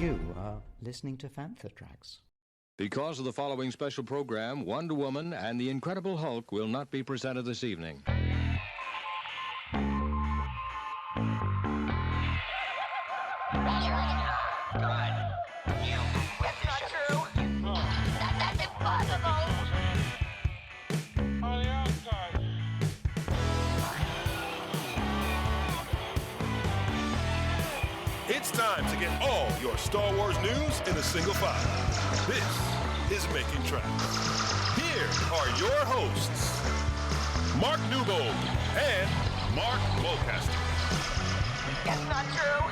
You are listening to Fantha Tracks. Because of the following special program, Wonder Woman and the Incredible Hulk will not be presented this evening. It's time to get all your Star Wars news in a single file. This is Making Tracks. Here are your hosts, Mark Newbold and Mark Mulcaster. That's not true.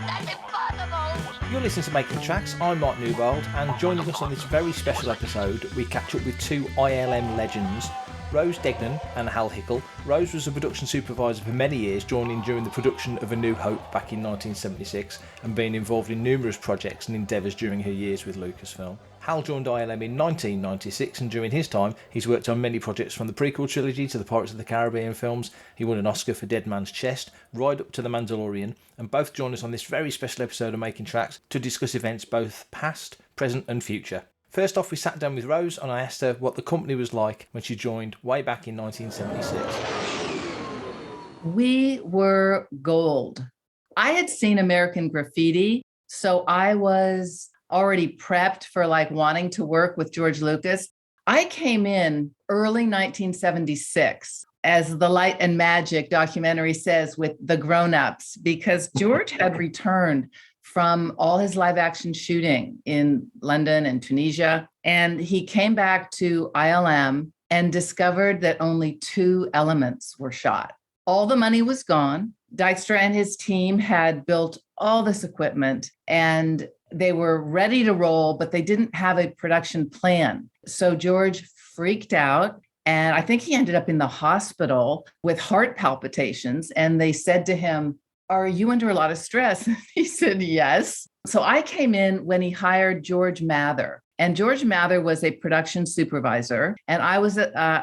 That's impossible. You're listening to Making Tracks. I'm Mark Newbold, and joining us on this very special episode, we catch up with two ILM legends, Rose Duignan and Hal Hickel. Rose was a production supervisor for many years, joining during the production of A New Hope back in 1976 and being involved in numerous projects and endeavours during her years with Lucasfilm. Hal joined ILM in 1996, and during his time he's worked on many projects from the prequel trilogy to the Pirates of the Caribbean films. He won an Oscar for Dead Man's Chest, right up to The Mandalorian, and both join us on this very special episode of Making Tracks to discuss events both past, present and future. First off, we sat down with Rose and I asked her what the company was like when she joined way back in 1976. We were gold. I had seen American Graffiti, so I was already prepped for wanting to work with George Lucas. I came in early 1976, as the Light and Magic documentary says, with the grown-ups, because George had returned from all his live action shooting in London and Tunisia. And he came back to ILM and discovered that only 2 elements were shot. All the money was gone. Dykstra and his team had built all this equipment and they were ready to roll, but they didn't have a production plan. So George freaked out. And I think he ended up in the hospital with heart palpitations. And they said to him, "Are you under a lot of stress?" He said, "Yes." So I came in when he hired George Mather. And George Mather was a production supervisor. And I was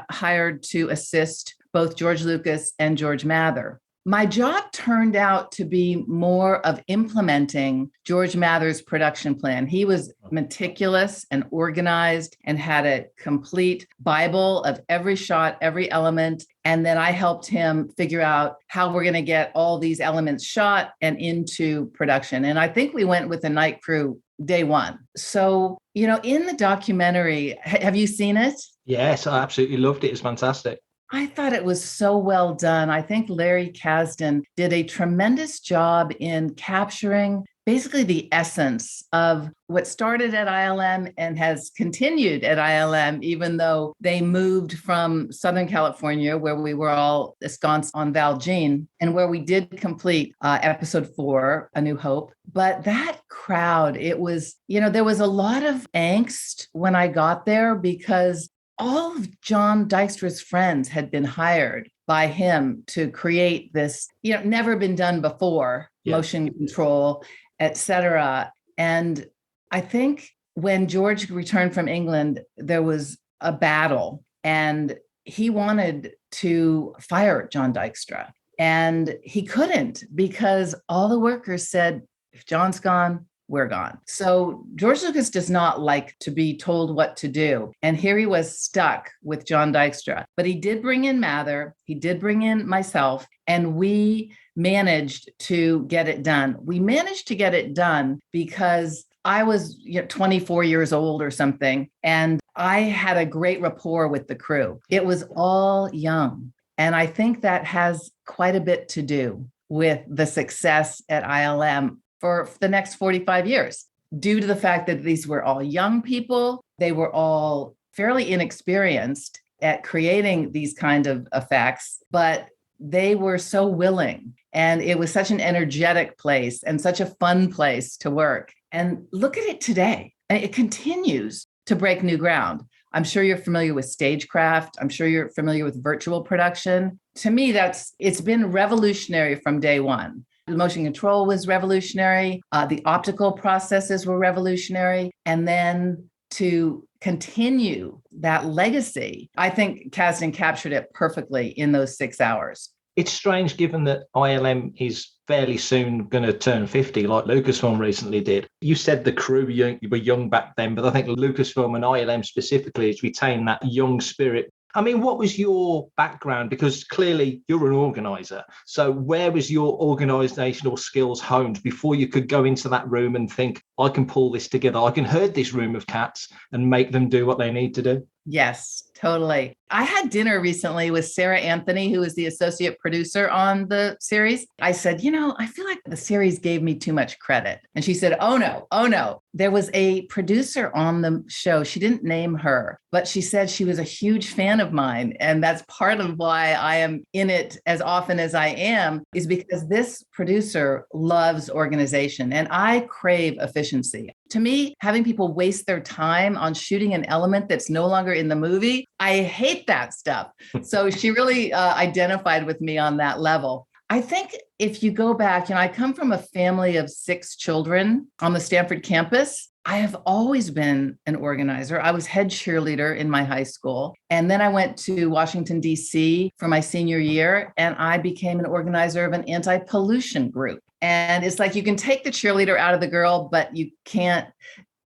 hired to assist both George Lucas and George Mather. My job turned out to be more of implementing George Mather's production plan. He was meticulous and organized and had a complete Bible of every shot, every element. And then I helped him figure out how we're going to get all these elements shot and into production. And I think we went with the night crew day one. So, in the documentary, have you seen it? Yes, I absolutely loved it. It's fantastic. I thought it was so well done. I think Larry Kasdan did a tremendous job in capturing basically the essence of what started at ILM and has continued at ILM, even though they moved from Southern California, where we were all ensconced on Valjean, and where we did complete episode 4, A New Hope. But that crowd, it was, there was a lot of angst when I got there because all of John Dykstra's friends had been hired by him to create this, never been done before, motion control, etc. And I think when George returned from England, there was a battle and he wanted to fire John Dykstra. And he couldn't because all the workers said, if John's gone, we're gone. So George Lucas does not like to be told what to do. And here he was stuck with John Dykstra. But he did bring in Mather, he did bring in myself, and we managed to get it done. We managed to get it done because I was 24 years old or something, and I had a great rapport with the crew. It was all young. And I think that has quite a bit to do with the success at ILM for the next 45 years, due to the fact that these were all young people. They were all fairly inexperienced at creating these kind of effects, but they were so willing. And it was such an energetic place and such a fun place to work. And look at it today. It continues to break new ground. I'm sure you're familiar with stagecraft. I'm sure you're familiar with virtual production. To me, it's been revolutionary from day one. The motion control was revolutionary. The optical processes were revolutionary. And then to continue that legacy, I think Kasdan captured it perfectly in those 6 hours. It's strange given that ILM is fairly soon going to turn 50 like Lucasfilm recently did. You said the crew were young back then, but I think Lucasfilm and ILM specifically has retained that young spirit. I mean, what was your background? Because clearly you're an organizer. So where was your organizational skills honed before you could go into that room and think, I can pull this together. I can herd this room of cats and make them do what they need to do? Yes, totally. I had dinner recently with Sarah Anthony, who is the associate producer on the series. I said, I feel like the series gave me too much credit. And she said, oh no. There was a producer on the show. She didn't name her, but she said she was a huge fan of mine. And that's part of why I am in it as often as I am, is because this producer loves organization and I crave efficiency. To me, having people waste their time on shooting an element that's no longer in the movie, I hate that stuff. So she really identified with me on that level. I think if you go back, I come from a family of 6 children on the Stanford campus. I have always been an organizer. I was head cheerleader in my high school. And then I went to Washington, D.C. for my senior year, and I became an organizer of an anti-pollution group. And it's like you can take the cheerleader out of the girl, but you can't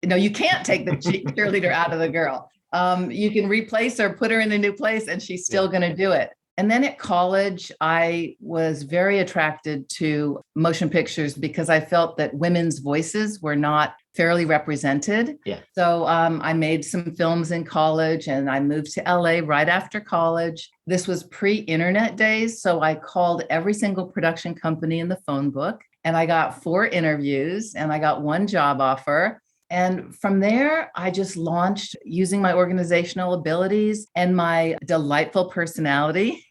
take the cheerleader out of the girl. You can replace her, put her in a new place, and she's still going to do it. And then at college, I was very attracted to motion pictures because I felt that women's voices were not fairly represented. Yeah. So I made some films in college and I moved to LA right after college. This was pre-internet days. So I called every single production company in the phone book and I got 4 interviews and I got 1 job offer. And from there, I just launched using my organizational abilities and my delightful personality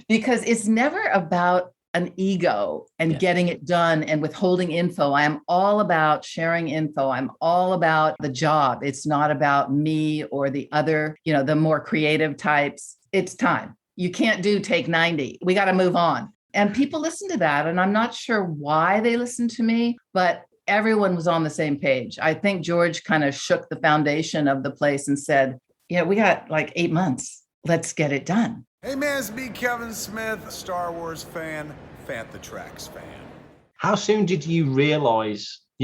because it's never about an ego and getting it done and withholding info. I'm all about sharing info. I'm all about the job. It's not about me or the other, the more creative types. It's time. You can't do take 90. We got to move on. And people listen to that. And I'm not sure why they listen to me, but everyone was on the same page. I think George kind of shook the foundation of the place and said, we got like 8 months. Let's get it done. Hey man, it's me, Kevin Smith, Star Wars fan, Fantha Tracks fan. How soon did you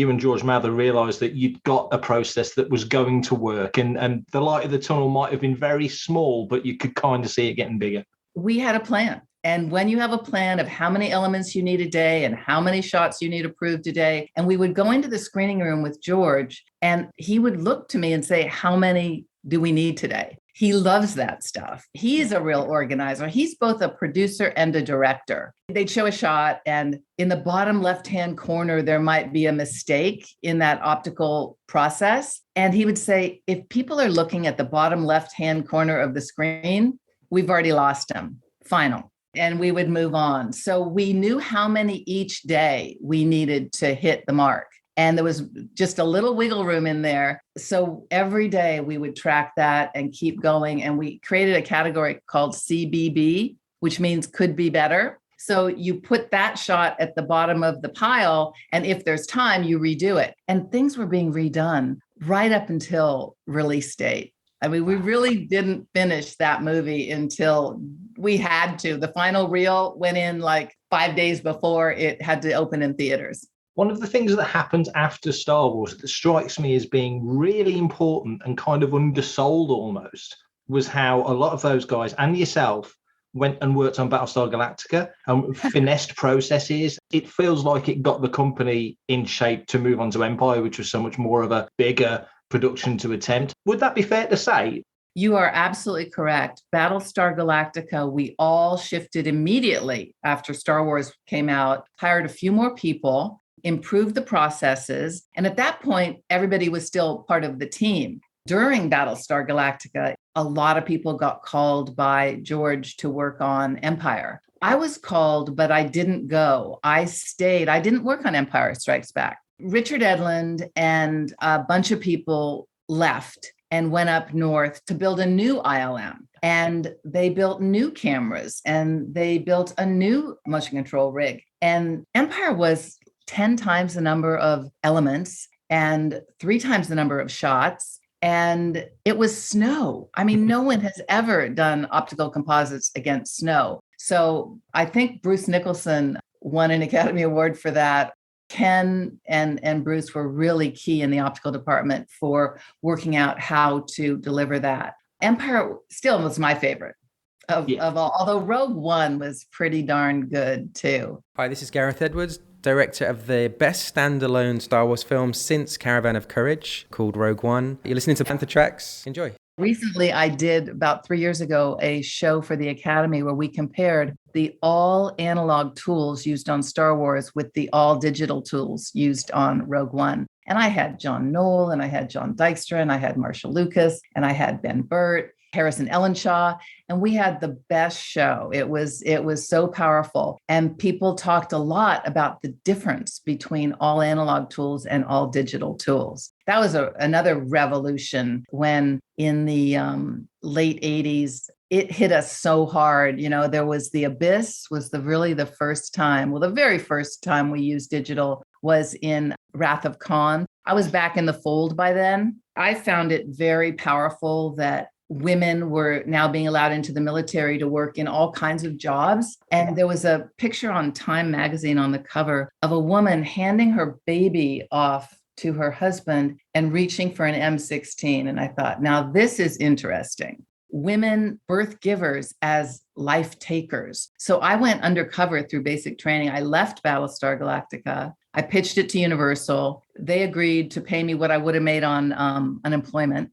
and George Mather realize that you'd got a process that was going to work and the light of the tunnel might have been very small, but you could kind of see it getting bigger? We had a plan. And when you have a plan of how many elements you need a day and how many shots you need approved a day, and we would go into the screening room with George and he would look to me and say, how many do we need today? He loves that stuff. He's a real organizer. He's both a producer and a director. They'd show a shot and in the bottom left-hand corner, there might be a mistake in that optical process. And he would say, if people are looking at the bottom left-hand corner of the screen, we've already lost them. Final. And we would move on. So we knew how many each day we needed to hit the mark. And there was just a little wiggle room in there. So every day we would track that and keep going. And we created a category called CBB, which means could be better. So you put that shot at the bottom of the pile. And if there's time, you redo it. And things were being redone right up until release date. I mean, we really didn't finish that movie until we had to. The final reel went in like 5 days before it had to open in theaters. One of the things that happened after Star Wars that strikes me as being really important and kind of undersold almost was how a lot of those guys and yourself went and worked on Battlestar Galactica and finessed processes. It feels like it got the company in shape to move on to Empire, which was so much more of a bigger production to attempt. Would that be fair to say? You are absolutely correct. Battlestar Galactica, we all shifted immediately after Star Wars came out, hired a few more people, improved the processes. And at that point, everybody was still part of the team. During Battlestar Galactica, a lot of people got called by George to work on Empire. I was called, but I didn't go. I stayed. I didn't work on Empire Strikes Back. Richard Edlund and a bunch of people left and went up north to build a new ILM. And they built new cameras and they built a new motion control rig. And Empire was 10 times the number of elements and 3 times the number of shots. And it was snow. I mean, no one has ever done optical composites against snow. So I think Bruce Nicholson won an Academy Award for that. Ken and Bruce were really key in the optical department for working out how to deliver that. Empire still was my favorite of all, although Rogue One was pretty darn good too. Hi, this is Gareth Edwards, director of the best standalone Star Wars film since Caravan of Courage, called Rogue One. You're listening to Panther Tracks. Enjoy. Recently, I did about 3 years ago a show for the Academy where we compared the all analog tools used on Star Wars with the all digital tools used on Rogue One. And I had John Knoll, and I had John Dykstra, and I had Marshall Lucas, and I had Ben Burt, Harrison Ellenshaw, and we had the best show. It was so powerful. And people talked a lot about the difference between all analog tools and all digital tools. That was another revolution when in the late 80s, it hit us so hard. You know, there was the Abyss was really the first time. Well, the very first time we used digital was in Wrath of Khan. I was back in the fold by then. I found it very powerful that women were now being allowed into the military to work in all kinds of jobs. And there was a picture on Time magazine on the cover of a woman handing her baby off to her husband and reaching for an M16. And I thought, now this is interesting. Women birth givers as life takers. So I went undercover through basic training. I left Battlestar Galactica. I pitched it to Universal. They agreed to pay me what I would have made on unemployment.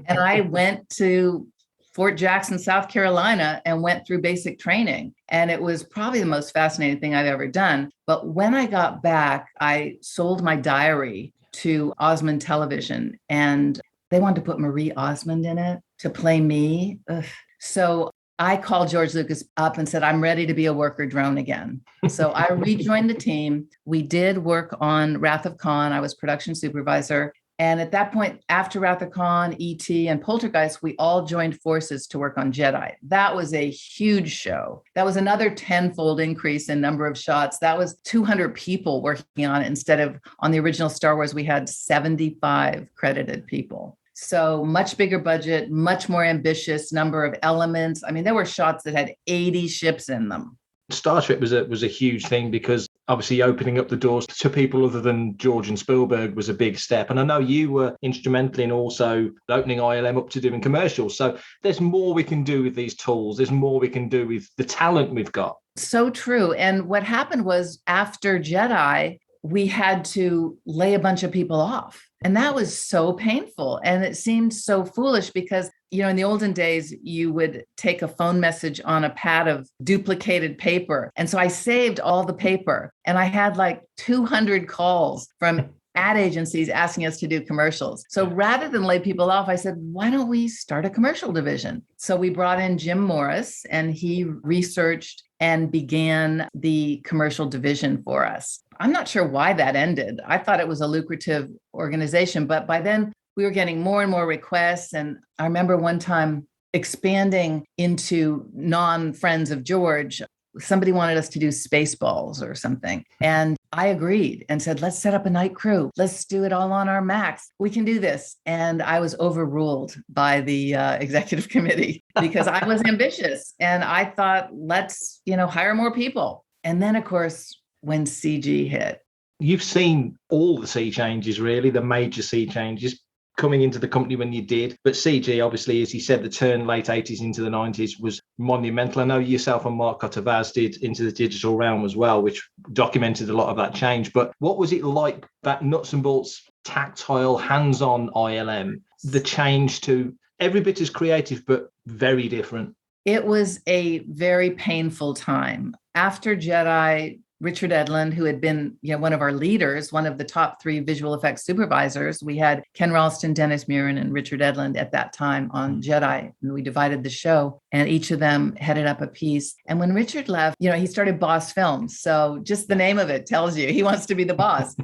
And I went to Fort Jackson, South Carolina, and went through basic training. And it was probably the most fascinating thing I've ever done. But when I got back, I sold my diary to Osmond Television, and they wanted to put Marie Osmond in it to play me. Ugh. So I called George Lucas up and said, I'm ready to be a worker drone again. So I rejoined the team. We did work on Wrath of Khan. I was production supervisor. And at that point, after Wrath of Khan, E.T., and Poltergeist, we all joined forces to work on Jedi. That was a huge show. That was another tenfold increase in number of shots. That was 200 people working on it. Instead of on the original Star Wars, we had 75 credited people. So much bigger budget, much more ambitious number of elements. I mean, there were shots that had 80 ships in them. Star Trek was a huge thing because obviously opening up the doors to people other than George and Spielberg was a big step. And I know you were instrumental in also opening ILM up to doing commercials. So there's more we can do with these tools. There's more we can do with the talent we've got. So true. And what happened was after Jedi, we had to lay a bunch of people off. And that was so painful. And it seemed so foolish because, you know, in the olden days, you would take a phone message on a pad of duplicated paper. And so I saved all the paper and I had like 200 calls from ad agencies asking us to do commercials. So rather than lay people off, I said, why don't we start a commercial division? So we brought in Jim Morris and he researched and began the commercial division for us. I'm not sure why that ended. I thought it was a lucrative organization, but by then we were getting more and more requests. And I remember one time expanding into non-friends of George. Somebody wanted us to do Spaceballs or something. And I agreed and said, let's set up a night crew. Let's do it all on our Macs. We can do this. And I was overruled by the executive committee because I was ambitious. And I thought, let's, hire more people. And then, of course, when CG hit. You've seen all the sea changes, really, the major sea changes coming into the company when you did. But CG, obviously, as you said, the turn late 80s into the 90s was monumental. I know yourself and Mark Cotovaz did Into the Digital Realm as well, which documented a lot of that change. But what was it like, that nuts and bolts, tactile, hands-on ILM, the change to every bit as creative, but very different? It was a very painful time. After Jedi, Richard Edlund, who had been one of our leaders, one of the top 3 visual effects supervisors. We had Ken Ralston, Dennis Murin, and Richard Edlund at that time on Jedi. And we divided the show and each of them headed up a piece. And when Richard left, he started Boss Films. So just the name of it tells you he wants to be the boss.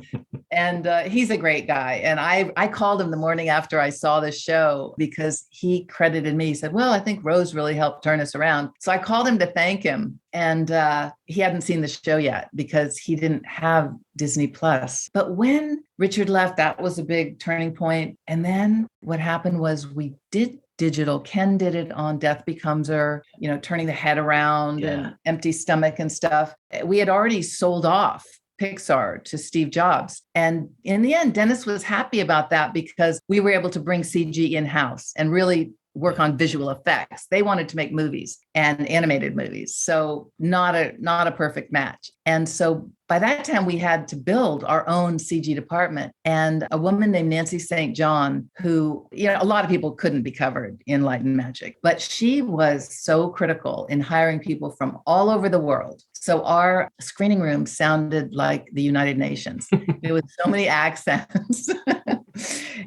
And he's a great guy. And I called him the morning after I saw the show because he credited me. He said, well, I think Rose really helped turn us around. So I called him to thank him. And he hadn't seen the show yet because he didn't have Disney Plus. But when Richard left, that was a big turning point. And then what happened was we did digital. Ken did it on Death Becomes Her, turning the head around and empty stomach and stuff. We had already sold off Pixar to Steve Jobs. And in the end, Dennis was happy about that because we were able to bring CG in-house and really work on visual effects. They wanted to make movies and animated movies. So not a perfect match. And so by that time, we had to build our own CG department. And a woman named Nancy St. John, who, a lot of people couldn't be covered in Light and Magic, but she was so critical in hiring people from all over the world. So our screening room sounded like the United Nations. There was so many accents.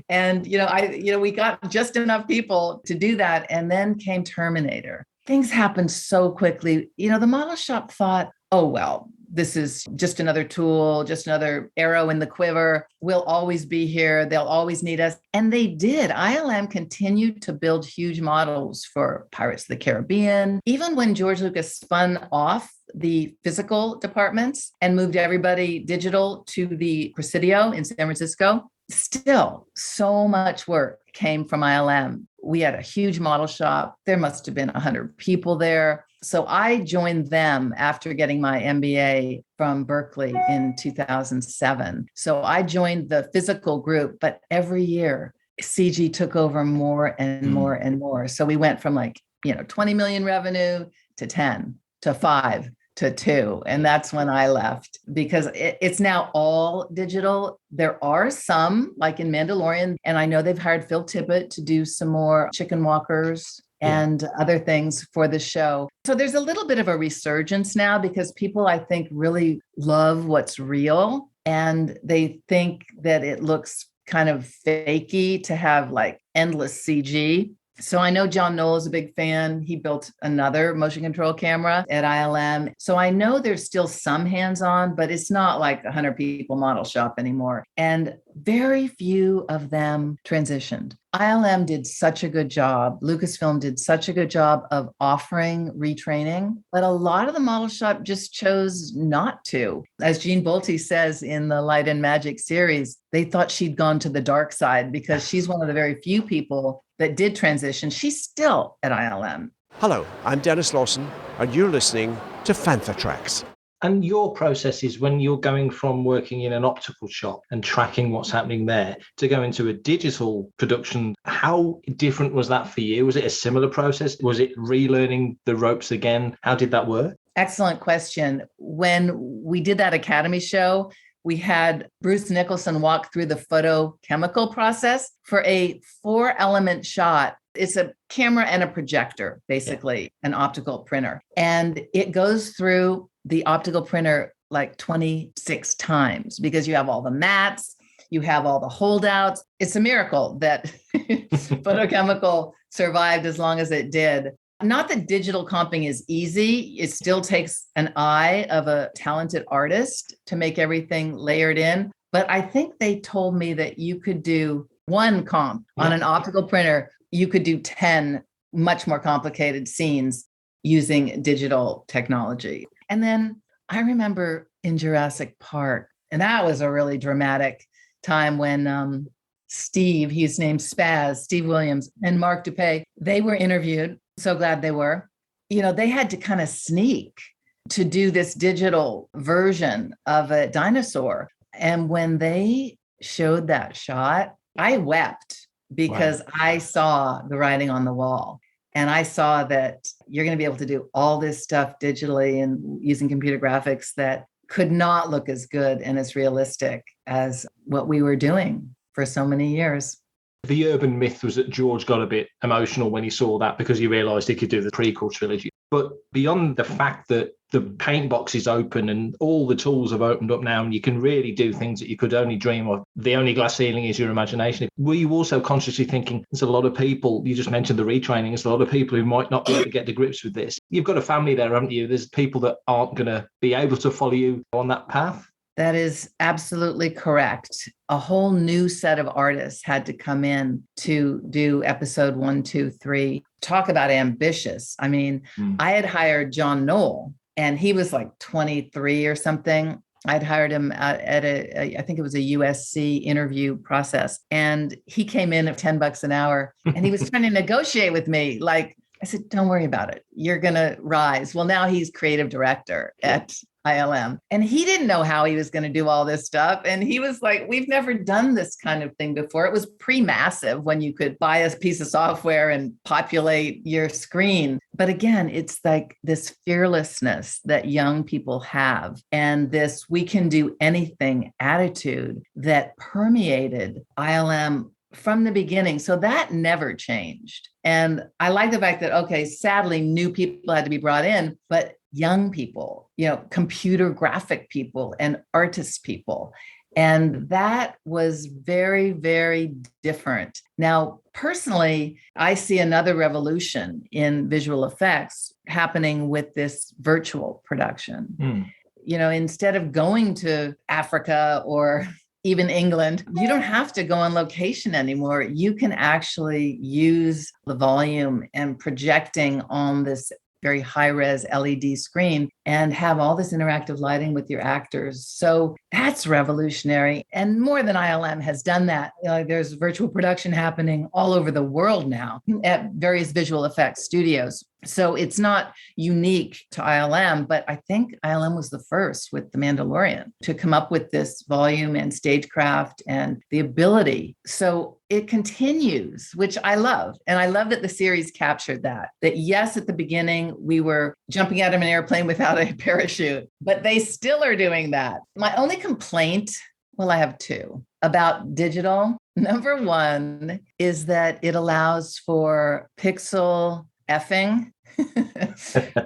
And, we got just enough people to do that. And then came Terminator. Things happened so quickly. The model shop thought, oh, well, this is just another tool, just another arrow in the quiver. We'll always be here. They'll always need us. And they did. ILM continued to build huge models for Pirates of the Caribbean. Even when George Lucas spun off the physical departments and moved everybody digital to the Presidio in San Francisco, still so much work came from ILM. We had a huge model shop. There must have been 100 people there. So I joined them after getting my MBA from Berkeley in 2007. So I joined the physical group, but every year CG took over more and more and more. So we went from 20 million revenue to 10 to 5 to 2. And that's when I left because it's now all digital. There are some, like in Mandalorian, and I know they've hired Phil Tippett to do some more chicken walkers and other things for the show. So there's a little bit of a resurgence now because people, I think, really love what's real. And they think that it looks kind of fakey to have endless CG. So I know John Knoll is a big fan. He built another motion control camera at ILM. So I know there's still some hands-on, but it's not like 100 people model shop anymore. And very few of them transitioned. ILM did such a good job. Lucasfilm did such a good job of offering retraining, but a lot of the model shop just chose not to. As Jean Bolte says in the Light and Magic series, they thought she'd gone to the dark side because she's one of the very few people that did transition. She's still at ILM. Hello, I'm Dennis Lawson, and you're listening to Fantha Tracks. And your process is when you're going from working in an optical shop and tracking what's happening there to go into a digital production, how different was that for you? Was it a similar process? Was it relearning the ropes again? How did that work? Excellent question. When we did that Academy show, we had Bruce Nicholson walk through the photochemical process for a 4-element shot. It's a camera and a projector, basically, an optical printer. And it goes through the optical printer 26 times because you have all the mats, you have all the holdouts. It's a miracle that photochemical survived as long as it did. Not that digital comping is easy. It still takes an eye of a talented artist to make everything layered in. But I think they told me that you could do one comp on an optical printer. You could do 10 much more complicated scenes using digital technology. And then I remember in Jurassic Park, and that was a really dramatic time when Steve, he's named Spaz, Steve Williams, and Mark Dupay, they were interviewed. So glad they were. They had to kind of sneak to do this digital version of a dinosaur. And when they showed that shot, I wept because I saw the writing on the wall. And I saw that you're going to be able to do all this stuff digitally and using computer graphics that could not look as good and as realistic as what we were doing for so many years. The urban myth was that George got a bit emotional when he saw that because he realised he could do the prequel trilogy. But beyond the fact that the paint box is open and all the tools have opened up now and you can really do things that you could only dream of, the only glass ceiling is your imagination. Were you also consciously thinking, there's a lot of people, you just mentioned the retraining, there's a lot of people who might not be able to get to grips with this. You've got a family there, haven't you? There's people that aren't going to be able to follow you on that path. That is absolutely correct. A whole new set of artists had to come in to do episode 1, 2, 3. Talk about ambitious. I mean, I had hired John Knoll and he was 23 or something. I'd hired him I think it was a USC interview process. And he came in at $10 an hour and he was trying to negotiate with me. Like, I said, don't worry about it. You're going to rise. Well, now he's creative director at ILM. And he didn't know how he was going to do all this stuff. And he was like, we've never done this kind of thing before. It was pre-massive when you could buy a piece of software and populate your screen. But again, it's like this fearlessness that young people have and this we can do anything attitude that permeated ILM from the beginning. So that never changed. And I like the fact that, okay, sadly, new people had to be brought in, but young people, computer graphic people and artist people. And that was very, very different. Now, personally, I see another revolution in visual effects happening with this virtual production. Instead of going to Africa or even England, you don't have to go on location anymore. You can actually use the volume and projecting on this very high-res LED screen and have all this interactive lighting with your actors. So that's revolutionary. And more than ILM has done that. There's virtual production happening all over the world now at various visual effects studios. So it's not unique to ILM, but I think ILM was the first with The Mandalorian to come up with this volume and stagecraft and the ability. So it continues, which I love. And I love that the series captured that yes, at the beginning, we were jumping out of an airplane without a parachute, but they still are doing that. My only complaint, well, I have two about digital. Number one is that it allows for pixel effing,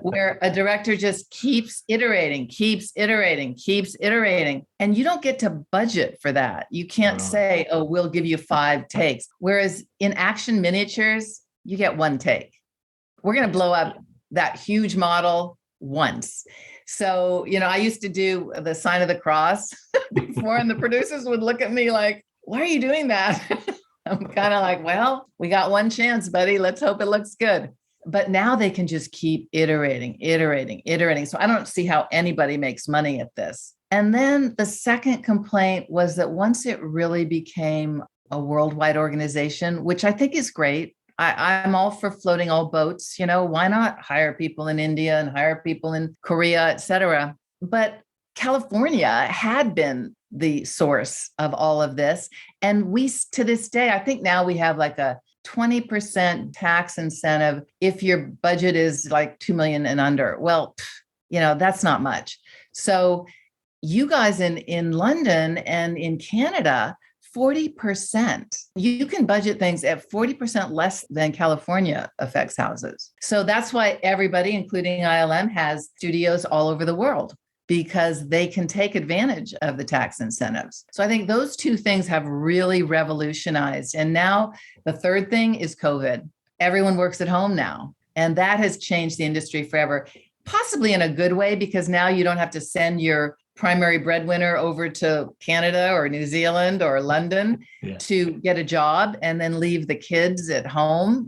where a director just keeps iterating. And you don't get to budget for that. You can't say, oh, we'll give you 5 takes. Whereas in action miniatures, you get 1 take. We're going to blow up that huge model once. So, I used to do the sign of the cross before, and the producers would look at me like, why are you doing that? I'm kind of like, well, we got 1 chance, buddy. Let's hope it looks good. But now they can just keep iterating. So I don't see how anybody makes money at this. And then the second complaint was that once it really became a worldwide organization, which I think is great, I'm all for floating all boats. Why not hire people in India and hire people in Korea, et cetera? But California had been the source of all of this. And we, to this day, I think now we have like a 20% tax incentive if your budget is like 2 million and under. Well, that's not much. So you guys in London and in Canada, 40%, you can budget things at 40% less than California effects houses. So that's why everybody, including ILM, has studios all over the world, because they can take advantage of the tax incentives. So I think those 2 things have really revolutionized. And now the third thing is COVID. Everyone works at home now. And that has changed the industry forever, possibly in a good way, because now you don't have to send your primary breadwinner over to Canada or New Zealand or London to get a job and then leave the kids at home,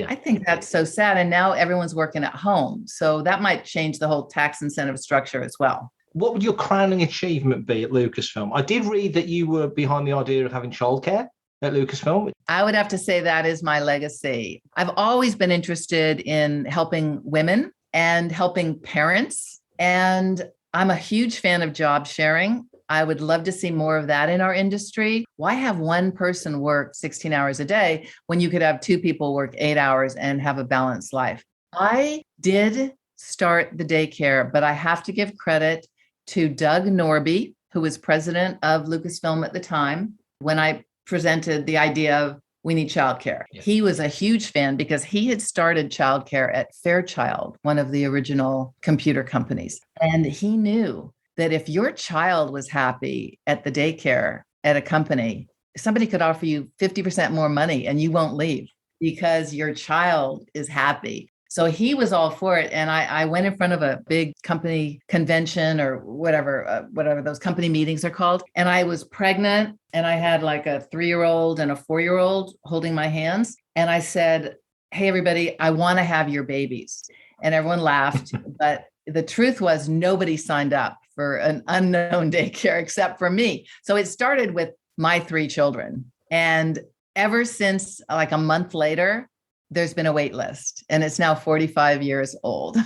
I think that's so sad. And now everyone's working at home. So that might change the whole tax incentive structure as well. What would your crowning achievement be at Lucasfilm? I did read that you were behind the idea of having childcare at Lucasfilm. I would have to say that is my legacy. I've always been interested in helping women and helping parents. And I'm a huge fan of job sharing. I would love to see more of that in our industry. Why have one person work 16 hours a day when you could have 2 people work 8 hours and have a balanced life? I did start the daycare, but I have to give credit to Doug Norby, who was president of Lucasfilm at the time, when I presented the idea of we need childcare. Yeah. He was a huge fan because he had started childcare at Fairchild, one of the original computer companies. And he knew that if your child was happy at the daycare at a company, somebody could offer you 50% more money and you won't leave because your child is happy. So he was all for it. And I went in front of a big company convention or whatever those company meetings are called. And I was pregnant and I had like a 3-year-old and a 4-year-old holding my hands. And I said, hey, everybody, I want to have your babies. And everyone laughed. But the truth was nobody signed up for an unknown daycare except for me. So it started with my 3 children. And ever since, like a month later, there's been a wait list, and it's now 45 years old.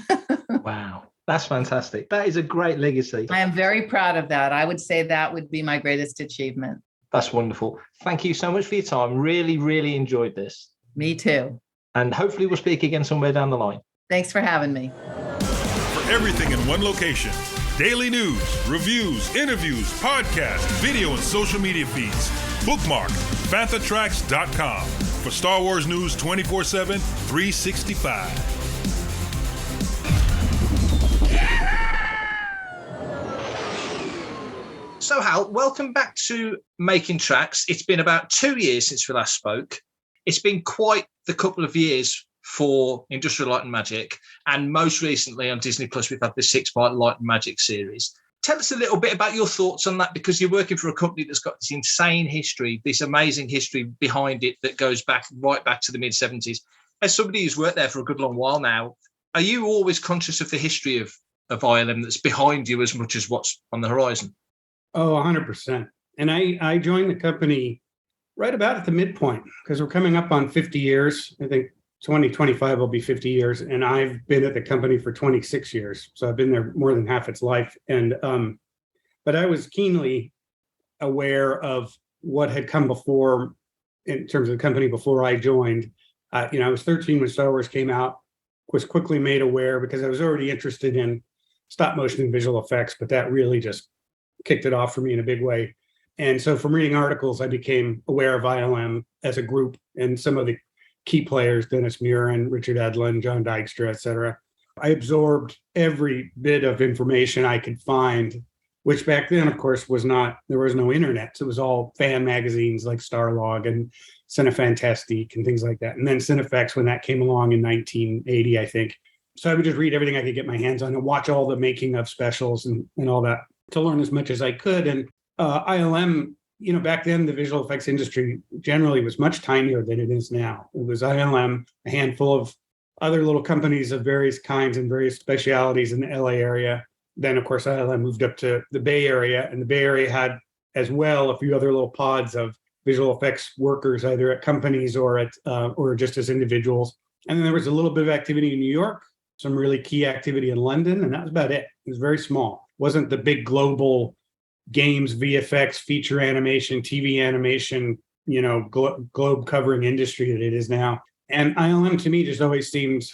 Wow. That's fantastic. That is a great legacy. I am very proud of that. I would say that would be my greatest achievement. That's wonderful. Thank you so much for your time. Really, really enjoyed this. Me too. And hopefully we'll speak again somewhere down the line. Thanks for having me. For everything in one location, daily news, reviews, interviews, podcasts, video, and social media feeds, bookmark FanthaTracks.com for Star Wars news 24/7, 365. So, Hal, welcome back to Making Tracks. It's been about 2 years since we last spoke. It's been quite the couple of years for Industrial Light and Magic, and most recently on Disney Plus, we've had the 6-part Light and Magic series. Tell us a little bit about your thoughts on that, because you're working for a company that's got this insane history, this amazing history behind it that goes right back to the mid-70s. As somebody who's worked there for a good long while now, are you always conscious of the history of ILM that's behind you as much as what's on the horizon? Oh, 100%. And I joined the company right about at the midpoint, because we're coming up on 50 years. I think 2025 will be 50 years. And I've been at the company for 26 years. So I've been there more than half its life. And but I was keenly aware of what had come before in terms of the company before I joined. I was 13 when Star Wars came out, was quickly made aware because I was already interested in stop motion and visual effects, but that really just kicked it off for me in a big way. And so from reading articles, I became aware of ILM as a group and some of the key players, Dennis Muren, Richard Edlund, John Dykstra, et cetera. I absorbed every bit of information I could find, which back then, of course, there was no internet. So it was all fan magazines like Starlog and Cinefantastique and things like that. And then Cinefex, when that came along in 1980, I think. So I would just read everything I could get my hands on and watch all the making of specials and all that to learn as much as I could. And ILM, back then the visual effects industry generally was much tinier than it is now. It was ILM, a handful of other little companies of various kinds and various specialities in the LA area. Then, of course, ILM moved up to the Bay Area, and the Bay Area had as well a few other little pods of visual effects workers, either at companies or just as individuals. And then there was a little bit of activity in New York, some really key activity in London, and that was about it. It was very small. Wasn't the big global games, VFX, feature animation, TV animation, globe covering industry that it is now. And ILM to me just always seemed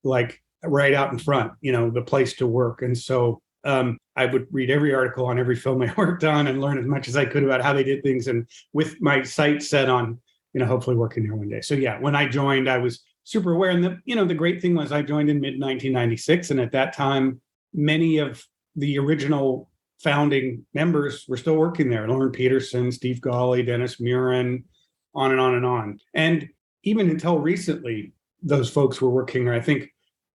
like right out in front, the place to work. And so I would read every article on every film I worked on and learn as much as I could about how they did things, and with my sights set on, hopefully working there one day. So yeah, when I joined, I was super aware. And the great thing was I joined in mid 1996. And at that time, many of the original founding members were still working there. Lauren Peterson, Steve Gawley, Dennis Muren, on and on and on. And even until recently, those folks were working. I think,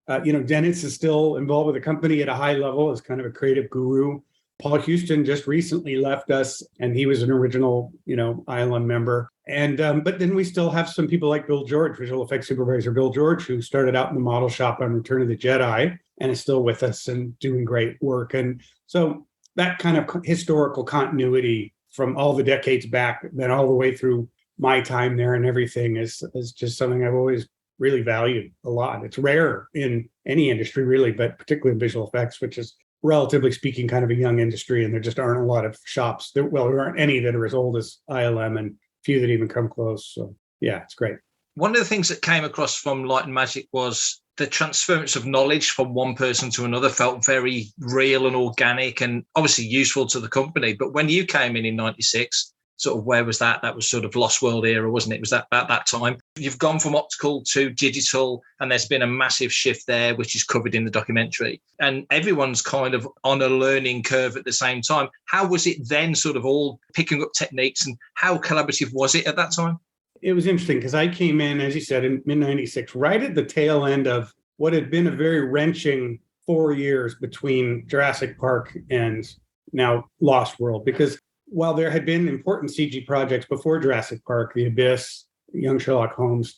Dennis is still involved with the company at a high level as kind of a creative guru. Paul Houston just recently left us, and he was an original, ILM member. And but then we still have some people like Bill George, visual effects supervisor Bill George, who started out in the model shop on Return of the Jedi and is still with us and doing great work. And so that kind of historical continuity from all the decades back, then all the way through my time there and everything is just something I've always really valued a lot. It's rare in any industry, really, but particularly in visual effects, which is, relatively speaking, kind of a young industry. And there just aren't a lot of shops. There aren't any that are as old as ILM, and few that even come close. So yeah, it's great. One of the things that came across from Light and Magic was the transference of knowledge from one person to another felt very real and organic and obviously useful to the company. But when you came in 96, sort of where was that? That was sort of Lost World era, wasn't it? Was that about that time? You've gone from optical to digital, and there's been a massive shift there, which is covered in the documentary. And everyone's kind of on a learning curve at the same time. How was it then sort of all picking up techniques, and how collaborative was it at that time? It was interesting because I came in, as you said, in mid-96, right at the tail end of what had been a very wrenching 4 years between Jurassic Park and now Lost World. Because while there had been important CG projects before Jurassic Park, The Abyss, Young Sherlock Holmes,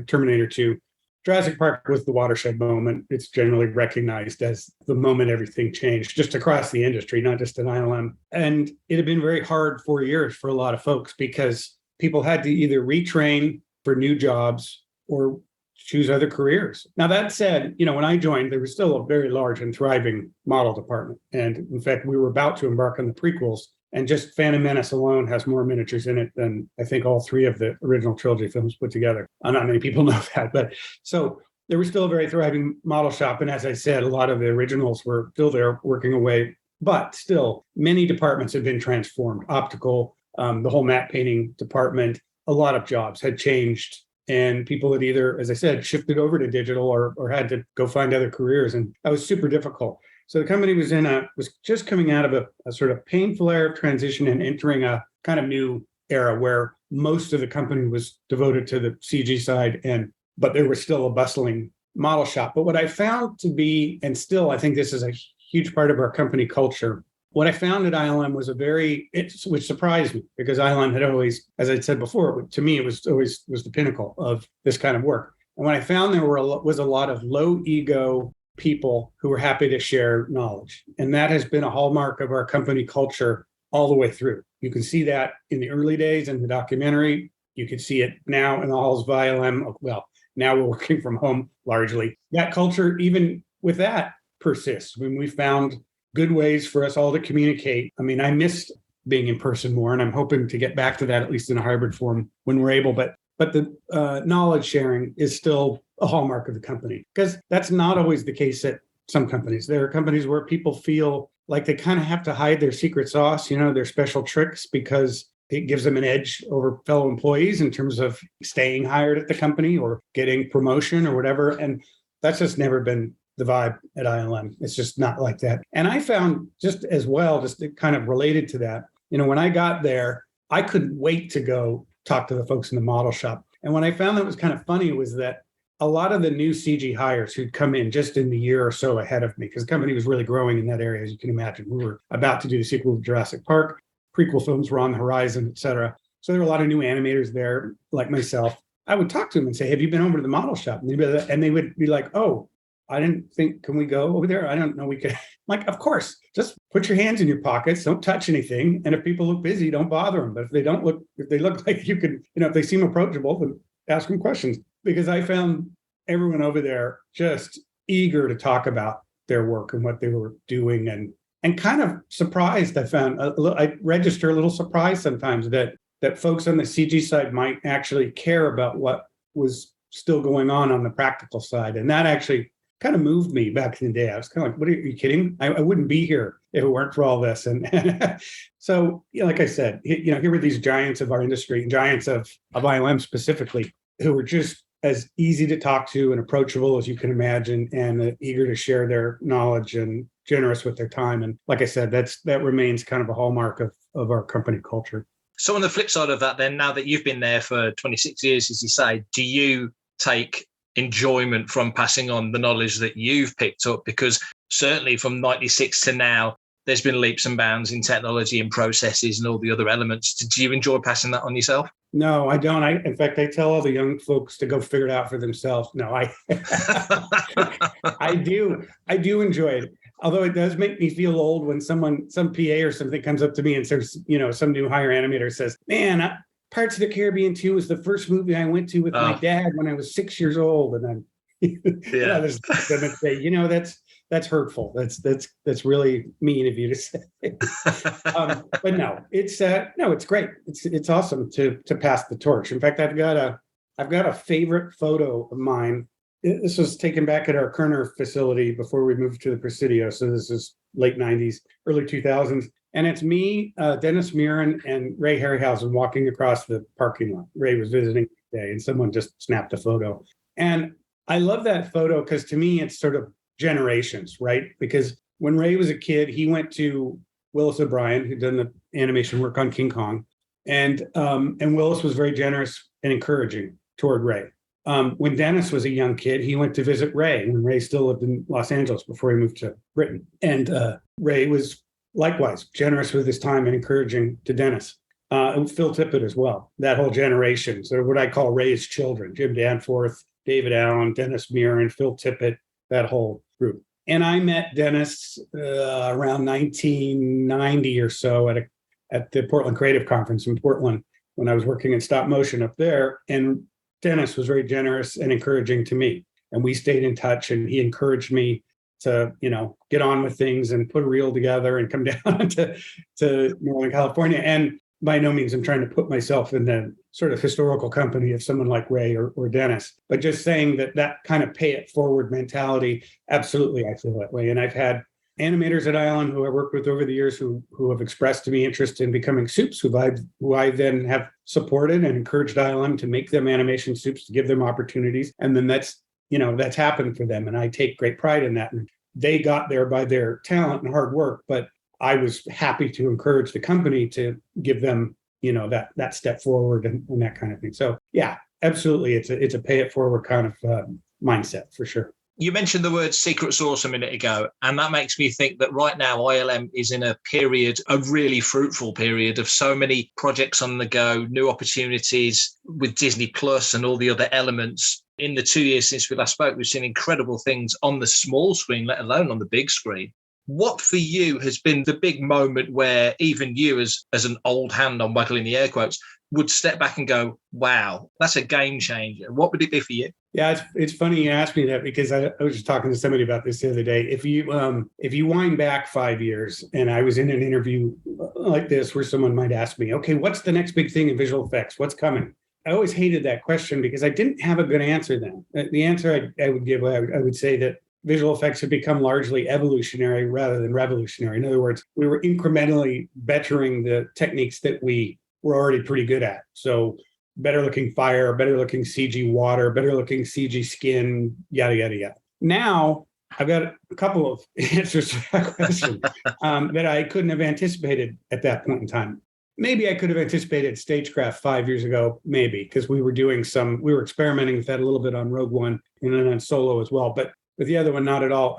Terminator 2, Jurassic Park was the watershed moment. It's generally recognized as the moment everything changed, just across the industry, not just in ILM. And it had been very hard 4 years for a lot of folks because people had to either retrain for new jobs or choose other careers. Now, that said, when I joined, there was still a very large and thriving model department. And in fact, we were about to embark on the prequels. And just Phantom Menace alone has more miniatures in it than I think all 3 of the original trilogy films put together. Not many people know that. But so there was still a very thriving model shop. And as I said, a lot of the originals were still there working away. But still, many departments have been transformed. Optical, the whole matte painting department, a lot of jobs had changed. And people had either, as I said, shifted over to digital or had to go find other careers. And that was super difficult. So the company was just coming out of a sort of painful era of transition and entering a kind of new era where most of the company was devoted to the CG side, but there was still a bustling model shop. But what I found to be, and still I think this is a huge part of our company culture, what I found at ILM was which surprised me because ILM had always, as I said before, to me it was always the pinnacle of this kind of work. And what I found there was a lot of low ego people who were happy to share knowledge. And that has been a hallmark of our company culture all the way through. You can see that in the early days in the documentary. You can see it now in the halls of ILM. Well, now we're working from home largely. That culture, even with that, persists. When we found good ways for us all to communicate. I mean, I missed being in person more, and I'm hoping to get back to that, at least in a hybrid form when we're able. But the knowledge sharing is still a hallmark of the company, because that's not always the case at some companies. There are companies where people feel like they kind of have to hide their secret sauce, their special tricks, because it gives them an edge over fellow employees in terms of staying hired at the company or getting promotion or whatever. And that's just never been the vibe at ILM. It's just not like that. And I found just as well, just kind of related to that, when I got there, I couldn't wait to go talk to the folks in the model shop. And what I found that was kind of funny was that a lot of the new CG hires who'd come in just in the year or so ahead of me, because the company was really growing in that area, as you can imagine. We were about to do the sequel to Jurassic Park. Prequel films were on the horizon, et cetera. So there were a lot of new animators there, like myself. I would talk to them and say, have you been over to the model shop? And they would be like, oh, I didn't think, can we go over there? I don't know. We could. Like, of course, just put your hands in your pockets. Don't touch anything. And if people look busy, don't bother them. But if they look like you could, if they seem approachable, then ask them questions. Because I found everyone over there just eager to talk about their work and what they were doing, and kind of surprised. I register a little surprise sometimes that folks on the CG side might actually care about what was still going on the practical side. And that actually kind of moved me back in the day. I was kind of like, what are you kidding? I wouldn't be here if it weren't for all this. And so, like I said, here were these giants of our industry, giants of ILM specifically, who were just as easy to talk to and approachable as you can imagine, and eager to share their knowledge and generous with their time. And like I said, that remains kind of a hallmark of our company culture. So on the flip side of that, then, now that you've been there for 26 years, as you say, do you take enjoyment from passing on the knowledge that you've picked up? Because certainly from 96 to now, there's been leaps and bounds in technology and processes and all the other elements. Do you enjoy passing that on yourself? No, I don't. In fact, I tell all the young folks to go figure it out for themselves. No, I do enjoy it. Although it does make me feel old when some PA or something comes up to me and says, some new hire animator says, man, Pirates of the Caribbean 2 was the first movie I went to with my dad when I was 6 years old. And then others say, that's hurtful. That's really mean of you to say. But no, it's great. It's awesome to pass the torch. In fact, I've got a favorite photo of mine. This was taken back at our Kerner facility before we moved to the Presidio. So this is late 90s, early 2000s. And it's me, Dennis Murin, and Ray Harryhausen walking across the parking lot. Ray was visiting today, and someone just snapped a photo. And I love that photo because to me, it's sort of generations, right? Because when Ray was a kid, he went to Willis O'Brien, who'd done the animation work on King Kong. And Willis was very generous and encouraging toward Ray. When Dennis was a young kid, he went to visit Ray when Ray still lived in Los Angeles before he moved to Britain. And Ray was likewise generous with his time and encouraging to Dennis. And Phil Tippett as well, that whole generation. So what I call Ray's children, Jim Danforth, David Allen, Dennis Muir, and Phil Tippett, that whole group. And I met Dennis around 1990 or so at the Portland Creative Conference in Portland when I was working in stop motion up there. And Dennis was very generous and encouraging to me. And we stayed in touch, and he encouraged me to, get on with things and put a reel together and come down to Northern California. And by no means I'm trying to put myself in the sort of historical company of someone like Ray or Dennis, but just saying that kind of pay it forward mentality, absolutely, I feel that way. And I've had animators at ILM who I worked with over the years who have expressed to me interest in becoming soups, who I then have supported and encouraged ILM to make them animation soups, to give them opportunities. And then that's happened for them. And I take great pride in that. And they got there by their talent and hard work, but I was happy to encourage the company to give them, that step forward and that kind of thing. So yeah, absolutely. It's a pay it forward kind of mindset for sure. You mentioned the word secret sauce a minute ago, and that makes me think that right now ILM is in a really fruitful period of so many projects on the go, new opportunities with Disney Plus and all the other elements. In the 2 years since we last spoke, we've seen incredible things on the small screen, let alone on the big screen. What for you has been the big moment where even you as an old hand, I'm waggling the air quotes, would step back and go, wow, that's a game changer? What would it be for you? Yeah, it's funny you asked me that, because I was just talking to somebody about this the other day. If you wind back 5 years, and I was in an interview like this where someone might ask me, okay, what's the next big thing in visual effects? What's coming? I always hated that question because I didn't have a good answer then. The answer I would give, I would say that visual effects have become largely evolutionary rather than revolutionary. In other words, we were incrementally bettering the techniques that we were already pretty good at. So better looking fire, better looking CG water, better looking CG skin, yada, yada, yada. Now, I've got a couple of answers to that question that I couldn't have anticipated at that point in time. Maybe I could have anticipated stagecraft 5 years ago, maybe, because we were experimenting with that a little bit on Rogue One and then on Solo as well. But with the other one, not at all,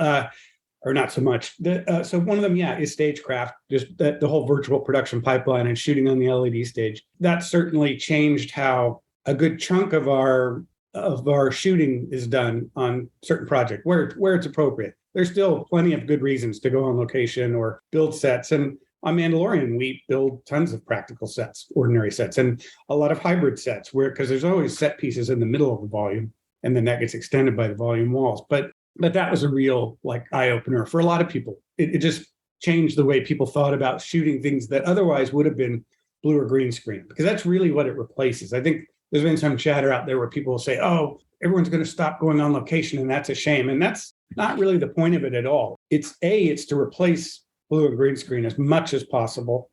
or not so much. So one of them, is stagecraft, just the whole virtual production pipeline and shooting on the LED stage. That certainly changed how a good chunk of our shooting is done on certain projects where it's appropriate. There's still plenty of good reasons to go on location or build sets. And on Mandalorian, we build tons of practical sets, ordinary sets, and a lot of hybrid sets because there's always set pieces in the middle of the volume, and then that gets extended by the volume walls. But that was a real eye-opener for a lot of people. It just changed the way people thought about shooting things that otherwise would have been blue or green screen, because that's really what it replaces. I think there's been some chatter out there where people will say, oh, everyone's going to stop going on location, and that's a shame. And that's not really the point of it at all. It's to replace blue and green screen as much as possible,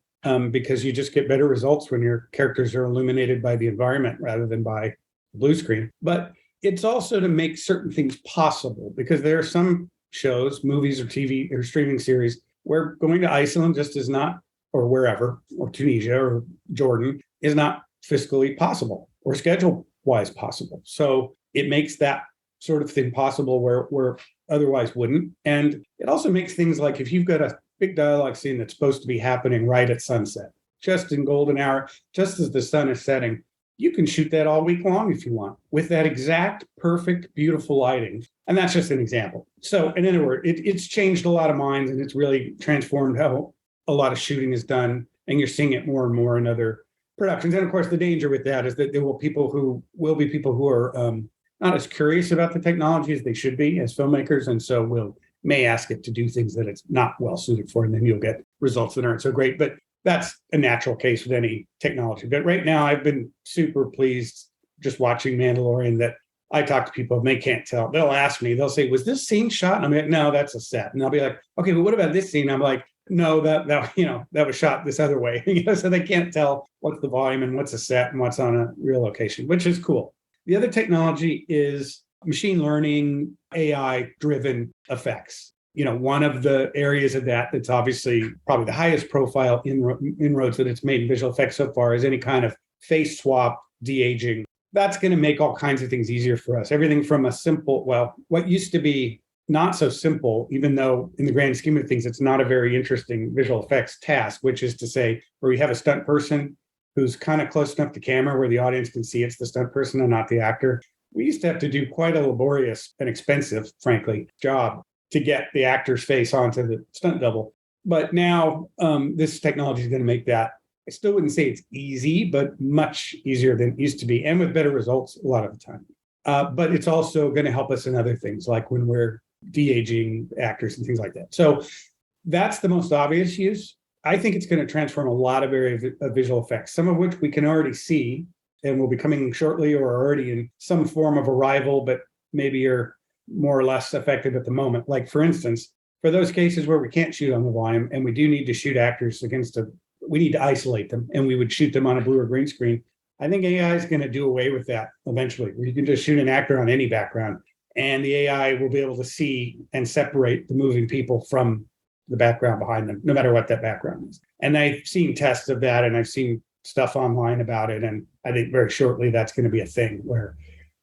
because you just get better results when your characters are illuminated by the environment rather than by blue screen. But it's also to make certain things possible, because there are some shows, movies or TV or streaming series where going to Iceland just is not, or wherever, or Tunisia or Jordan is not fiscally possible or schedule-wise possible. So it makes that sort of thing possible where otherwise wouldn't. And it also makes things like if you've got a big dialogue scene that's supposed to be happening right at sunset, just in golden hour, just as the sun is setting, you can shoot that all week long if you want, with that exact, perfect, beautiful lighting. And that's just an example. So in other words, it's changed a lot of minds, and it's really transformed how a lot of shooting is done. And you're seeing it more and more in other productions. And of course, the danger with that is that there will be people who are not as curious about the technology as they should be as filmmakers. And so may ask it to do things that it's not well suited for, and then you'll get results that aren't so great. But that's a natural case with any technology. But right now, I've been super pleased just watching Mandalorian that I talk to people and they can't tell. They'll ask me, they'll say, was this scene shot? And I'm like, no, that's a set. And I'll be like, okay, but what about this scene? I'm like, no, that was shot this other way. So they can't tell what's the volume and what's a set and what's on a real location, which is cool. The other technology is machine learning, AI-driven effects. One of the areas of that's obviously probably the highest profile inroads that it's made in visual effects so far is any kind of face swap, de-aging. That's going to make all kinds of things easier for us. Everything from a simple, what used to be not so simple, even though in the grand scheme of things, it's not a very interesting visual effects task, which is to say where you have a stunt person who's kind of close enough to camera where the audience can see it's the stunt person and not the actor. we used to have to do quite a laborious and expensive, frankly, job to get the actor's face onto the stunt double. But now this technology is going to make that, I still wouldn't say it's easy, but much easier than it used to be, and with better results a lot of the time. But it's also going to help us in other things, like when we're de-aging actors and things like that. So that's the most obvious use. I think it's going to transform a lot of areas of visual effects, some of which we can already see and will be coming shortly or already in some form of arrival, but maybe are more or less effective at the moment. Like, for instance, for those cases where we can't shoot on the volume and we do need to shoot actors we need to isolate them, and we would shoot them on a blue or green screen. I think AI is going to do away with that eventually, where you can just shoot an actor on any background, and the AI will be able to see and separate the moving people from the background behind them, no matter what that background is. And I've seen tests of that, and I've seen stuff online about it. And I think very shortly that's going to be a thing where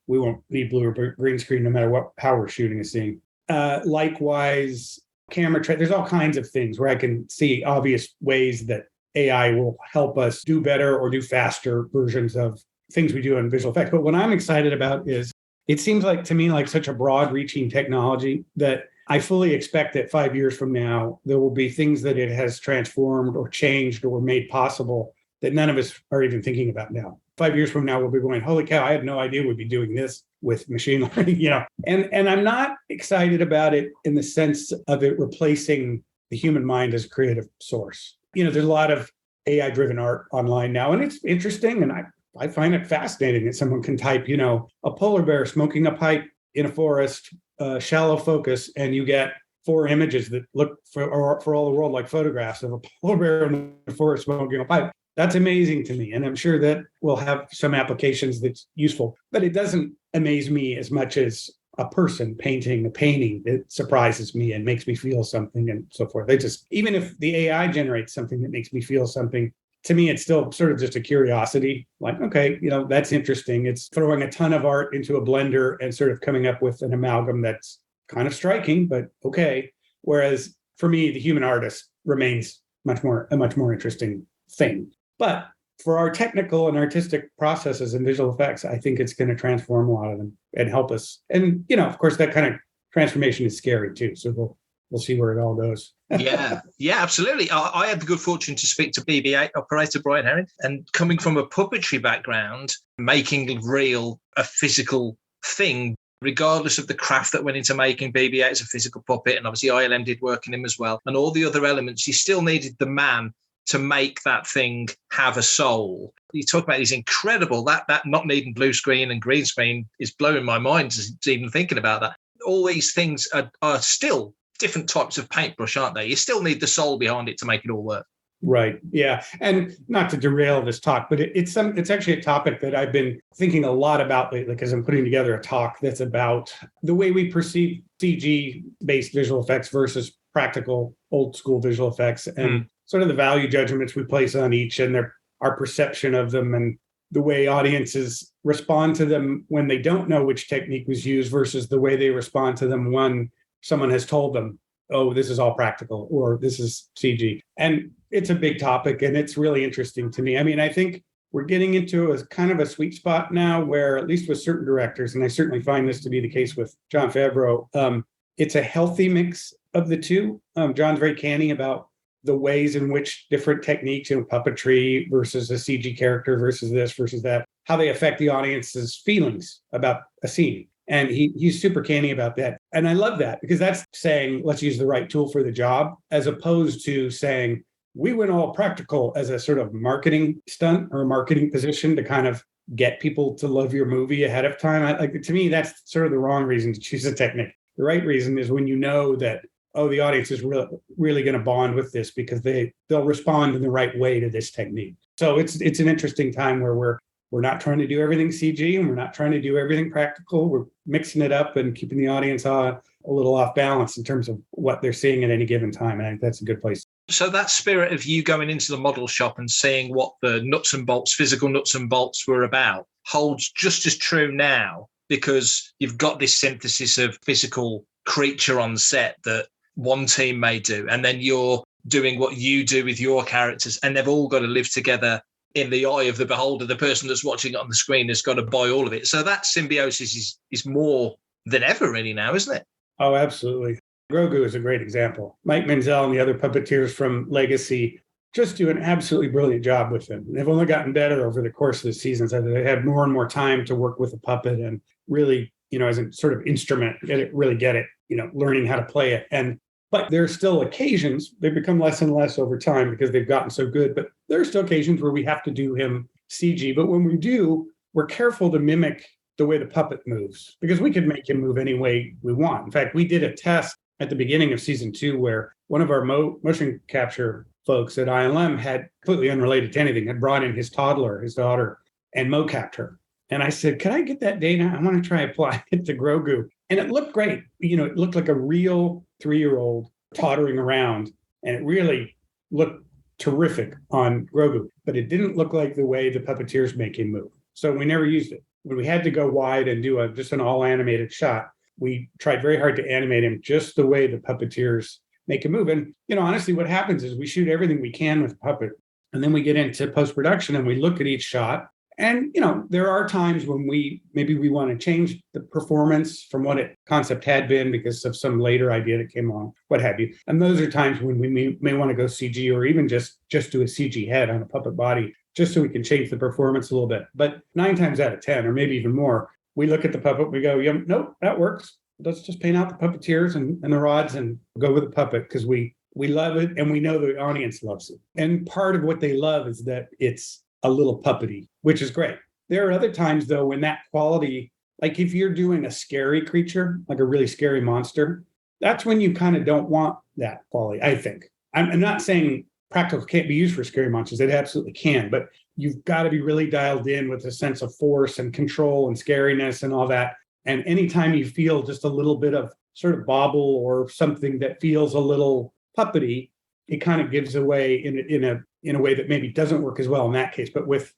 we won't need blue or green screen, no matter how we're shooting a scene. Likewise, there's all kinds of things where I can see obvious ways that AI will help us do better or do faster versions of things we do in visual effects. But what I'm excited about is it seems like to me like such a broad reaching technology that I fully expect that 5 years from now, there will be things that it has transformed or changed or made possible that none of us are even thinking about now. 5 years from now, we'll be going, holy cow, I had no idea we'd be doing this with machine learning, And I'm not excited about it in the sense of it replacing the human mind as a creative source. There's a lot of AI-driven art online now, and it's interesting, and I find it fascinating that someone can type, a polar bear smoking a pipe in a forest, shallow focus, and you get 4 images that look for all the world like photographs of a polar bear in the forest smoking a pipe. That's amazing to me, and I'm sure that will have some applications that's useful, but it doesn't amaze me as much as a person painting a painting that surprises me and makes me feel something and so forth. Even if the AI generates something that makes me feel something, to me, it's still sort of just a curiosity. Like, okay, that's interesting. It's throwing a ton of art into a blender and sort of coming up with an amalgam that's kind of striking, but okay. Whereas for me, the human artist remains a much more interesting thing. But for our technical and artistic processes and visual effects, I think it's going to transform a lot of them and help us. And, of course, that kind of transformation is scary too. So we'll see where it all goes. Yeah, absolutely. I had the good fortune to speak to BB-8 operator Brian Herring, and coming from a puppetry background, making real a physical thing, regardless of the craft that went into making BB-8 as a physical puppet. And obviously ILM did work in him as well. And all the other elements, you still needed the man to make that thing have a soul. You talk about these incredible, that not needing blue screen and green screen is blowing my mind just even thinking about that. All these things are still different types of paintbrush, aren't they? You still need the soul behind it to make it all work. Right. Yeah. And not to derail this talk, but it's actually a topic that I've been thinking a lot about lately, because I'm putting together a talk that's about the way we perceive CG-based visual effects versus practical old school visual effects, and sort of the value judgments we place on each and our perception of them, and the way audiences respond to them when they don't know which technique was used versus the way they respond to them when someone has told them, oh, this is all practical or this is CG. And it's a big topic, and it's really interesting to me. I mean, I think we're getting into a kind of a sweet spot now where, at least with certain directors, and I certainly find this to be the case with Jon Favreau, it's a healthy mix of the two. John's very canny about the ways in which different techniques, puppetry versus a CG character versus this versus that, how they affect the audience's feelings about a scene. And he's super canny about that. And I love that, because that's saying, let's use the right tool for the job, as opposed to saying, we went all practical as a sort of marketing stunt or a marketing position to kind of get people to love your movie ahead of time. To me, that's sort of the wrong reason to choose a technique. The right reason is when you know that, oh, the audience is really going to bond with this because they'll respond in the right way to this technique. So it's an interesting time where we're not trying to do everything CG and we're not trying to do everything practical. We're mixing it up and keeping the audience a little off balance in terms of what they're seeing at any given time. And I think that's a good place. So that spirit of you going into the model shop and seeing what the nuts and bolts, physical nuts and bolts were about, holds just as true now, because you've got this synthesis of physical creature on set that one team may do, and then you're doing what you do with your characters, and they've all got to live together in the eye of the beholder, the person that's watching it on the screen has got to buy all of it. So that symbiosis is more than ever really now, isn't it? Oh, absolutely. Grogu is a great example. Mike Menzel and the other puppeteers from Legacy just do an absolutely brilliant job with him. They've only gotten better over the course of the seasons. They had more and more time to work with the puppet and really, as a sort of instrument, really get it, learning how to play it. But there are still occasions, they become less and less over time because they've gotten so good, but there are still occasions where we have to do him CG. But when we do, we're careful to mimic the way the puppet moves because we could make him move any way we want. In fact, we did a test at the beginning of season 2 where one of our motion capture folks at ILM had, completely unrelated to anything, had brought in his toddler, his daughter, and mocapped her. And I said, can I get that data? I want to try apply it to Grogu. And it looked great. It looked like a real 3-year-old toddling around. And it really looked terrific on Grogu. But it didn't look like the way the puppeteers make him move. So we never used it. When we had to go wide and do just an all animated shot, we tried very hard to animate him just the way the puppeteers make him move. And, honestly, what happens is we shoot everything we can with puppet. And then we get into post-production and we look at each shot. And, there are times when we want to change the performance from what it concept had been because of some later idea that came along, what have you. And those are times when we may want to go CG or even just do a CG head on a puppet body, just so we can change the performance a little bit. But 9 times out of 10, or maybe even more, we look at the puppet, we go, nope, that works. Let's just paint out the puppeteers and the rods and go with the puppet because we love it and we know the audience loves it. And part of what they love is that it's a little puppety, which is great. There are other times, though, when that quality, like if you're doing a scary creature, like a really scary monster, that's when you kind of don't want that quality, I think. I'm not saying practical can't be used for scary monsters. It absolutely can, but you've got to be really dialed in with a sense of force and control and scariness and all that. And anytime you feel just a little bit of sort of bobble or something that feels a little puppety, it kind of gives away in a way that maybe doesn't work as well in that case. But with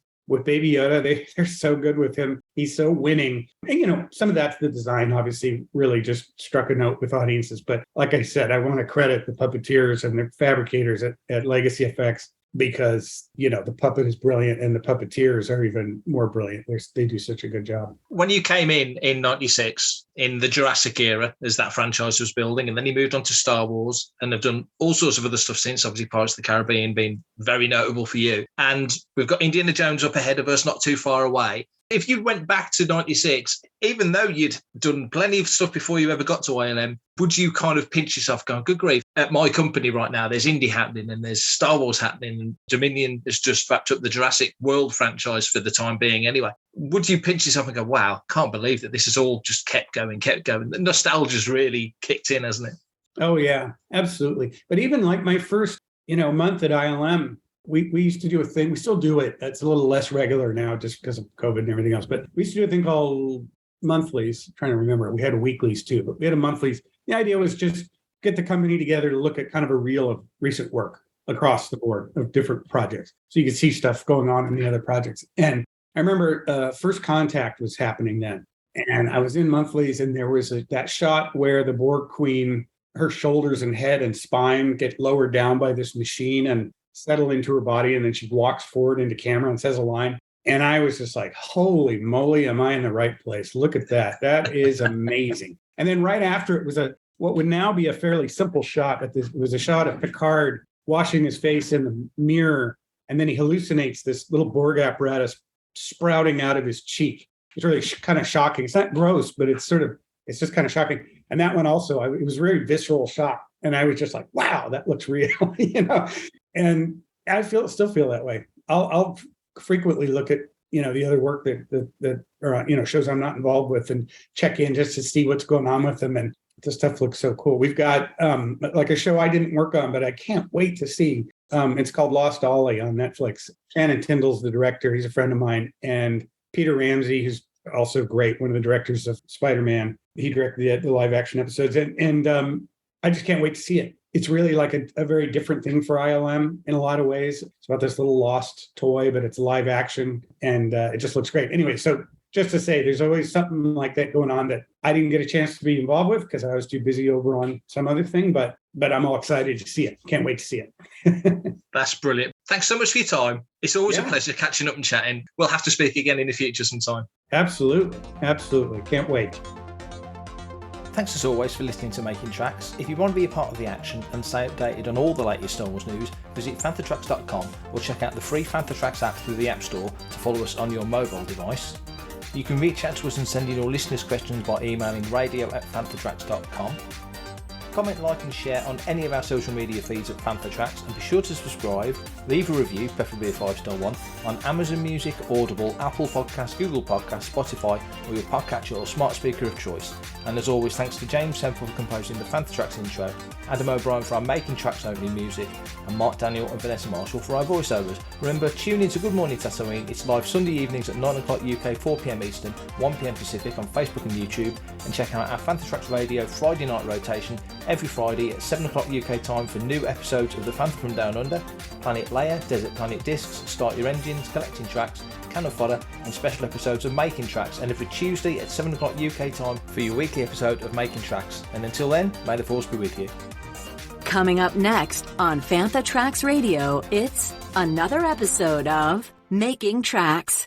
Baby Yoda, they're so good with him. He's so winning. And, some of that's the design, obviously, really just struck a note with audiences. But like I said, I want to credit the puppeteers and the fabricators at Legacy Effects because, the puppet is brilliant and the puppeteers are even more brilliant. They do such a good job. When you came in 96, in the Jurassic era, as that franchise was building, and then you moved on to Star Wars and have done all sorts of other stuff since, obviously Pirates of the Caribbean being very notable for you. And we've got Indiana Jones up ahead of us, not too far away. If you went back to 96, even though you'd done plenty of stuff before you ever got to ILM, would you kind of pinch yourself going, good grief, at my company right now, there's Indy happening and there's Star Wars happening and Dominion has just wrapped up the Jurassic World franchise for the time being anyway. Would you pinch yourself and go, wow, can't believe that this has all just kept going. The nostalgia's really kicked in, hasn't it? Oh, yeah, absolutely. But even like my first, month at ILM, we used to do a thing. We still do it. That's a little less regular now just because of COVID and everything else. But we used to do a thing called monthlies. I'm trying to remember. We had weeklies too, but we had a monthlies. The idea was just get the company together to look at kind of a reel of recent work across the board of different projects. So you could see stuff going on in the other projects. And I remember First Contact was happening then. And I was in monthlies and there was that shot where the Borg Queen, her shoulders and head and spine get lowered down by this machine and settle into her body, and then she walks forward into camera and says a line. And I was just like, holy moly, am I in the right place? Look at that. That is amazing. And then right after it was what would now be a fairly simple shot. It was a shot of Picard washing his face in the mirror, and then he hallucinates this little Borg apparatus sprouting out of his cheek. It's really kind of shocking. It's not gross, but it's just kind of shocking. And that one also, it was a very visceral shot. And I was just like, wow, that looks real, And I still feel that way. I'll frequently look at, the other work that shows I'm not involved with and check in just to see what's going on with them. And the stuff looks so cool. We've got like a show I didn't work on, but I can't wait to see. It's called Lost Ollie on Netflix. Shannon Tyndall's the director. He's a friend of mine. And Peter Ramsey, who's also great, one of the directors of Spider-Man. He directed the live action episodes. And I just can't wait to see it. It's really like a very different thing for ILM in a lot of ways. It's about this little lost toy, but it's live action and it just looks great. Anyway, so just to say, there's always something like that going on that I didn't get a chance to be involved with because I was too busy over on some other thing, but I'm all excited to see it. Can't wait to see it. That's brilliant. Thanks so much for your time. It's always a pleasure catching up and chatting. We'll have to speak again in the future sometime. Absolutely. Absolutely. Can't wait. Thanks as always for listening to Making Tracks. If you want to be a part of the action and stay updated on all the latest Star Wars news, visit fanthatracks.com or check out the free Fanthatracks app through the App Store to follow us on your mobile device. You can reach out to us and send in your listeners' questions by emailing radio@fanthatracks.com. Comment, like and share on any of our social media feeds at Fanthatracks, and be sure to subscribe, leave a review, preferably a 5-star one, on Amazon Music, Audible, Apple Podcasts, Google Podcasts, Spotify, or your podcatcher or smart speaker of choice. And as always, thanks to James Semple for composing the Fanthatracks intro, Adam O'Brien for our Making Tracks opening music, and Mark Daniel and Vanessa Marshall for our voiceovers. Remember, tune in to Good Morning Tatooine. It's live Sunday evenings at 9 o'clock UK, 4 PM Eastern, 1 PM Pacific on Facebook and YouTube, and check out our Fanthatracks Radio Friday night rotation every Friday at 7 o'clock UK time for new episodes of The Phantom from Down Under, Planet Leia, Desert Planet Discs, Start Your Engines, Collecting Tracks, Can of Fodder, and special episodes of Making Tracks, and every Tuesday at 7 o'clock UK time for your weekly episode of Making Tracks. And until then, may the Force be with you. Coming up next on Fanthatracks Radio, it's another episode of Making Tracks.